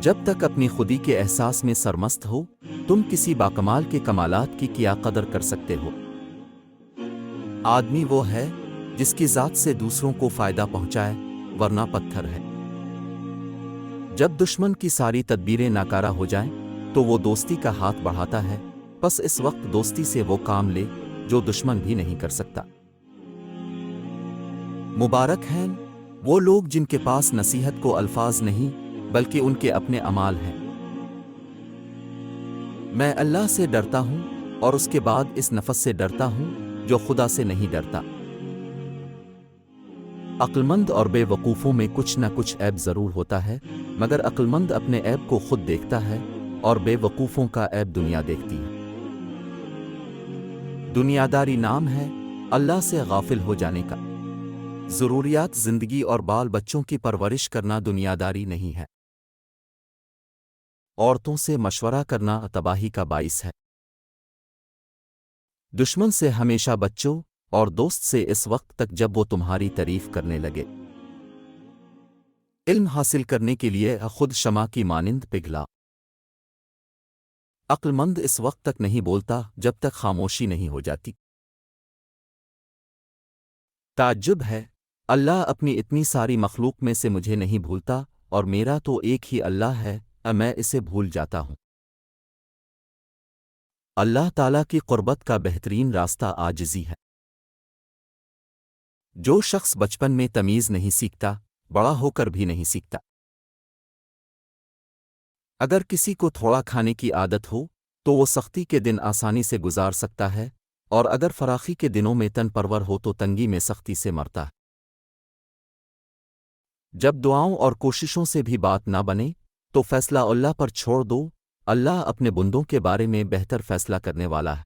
جب تک اپنی خودی کے احساس میں سرمست ہو تم کسی باکمال کے کمالات کی کیا قدر کر سکتے ہو؟ آدمی وہ ہے جس کی ذات سے دوسروں کو فائدہ پہنچائے، ورنہ پتھر ہے۔ جب دشمن کی ساری تدبیریں ناکارہ ہو جائیں تو وہ دوستی کا ہاتھ بڑھاتا ہے، پس اس وقت دوستی سے وہ کام لے جو دشمن بھی نہیں کر سکتا۔ مبارک ہیں وہ لوگ جن کے پاس نصیحت کو الفاظ نہیں بلکہ ان کے اپنے اعمال ہیں۔ میں اللہ سے ڈرتا ہوں اور اس کے بعد اس نفس سے ڈرتا ہوں جو خدا سے نہیں ڈرتا۔ عقلمند اور بے وقوفوں میں کچھ نہ کچھ عیب ضرور ہوتا ہے، مگر عقلمند اپنے عیب کو خود دیکھتا ہے اور بے وقوفوں کا عیب دنیا دیکھتی ہے۔ دنیاداری نام ہے اللہ سے غافل ہو جانے کا۔ ضروریات زندگی اور بال بچوں کی پرورش کرنا دنیاداری نہیں ہے۔ عورتوں سے مشورہ کرنا تباہی کا باعث ہے۔ دشمن سے ہمیشہ بچو اور دوست سے اس وقت تک جب وہ تمہاری تعریف کرنے لگے۔ علم حاصل کرنے کے لیے خود شمع کی مانند پگھلا۔ عقل مند اس وقت تک نہیں بولتا جب تک خاموشی نہیں ہو جاتی۔ تعجب ہے اللہ اپنی اتنی ساری مخلوق میں سے مجھے نہیں بھولتا، اور میرا تو ایک ہی اللہ ہے، میں اسے بھول جاتا ہوں۔ اللہ تعالیٰ کی قربت کا بہترین راستہ عاجزی ہے۔ جو شخص بچپن میں تمیز نہیں سیکھتا بڑا ہو کر بھی نہیں سیکھتا۔ اگر کسی کو تھوڑا کھانے کی عادت ہو تو وہ سختی کے دن آسانی سے گزار سکتا ہے، اور اگر فراخی کے دنوں میں تن پرور ہو تو تنگی میں سختی سے مرتا ہے۔ جب دعاؤں اور کوششوں سے بھی بات نہ بنے تو فیصلہ اللہ پر چھوڑ دو، اللہ اپنے بندوں کے بارے میں بہتر فیصلہ کرنے والا ہے۔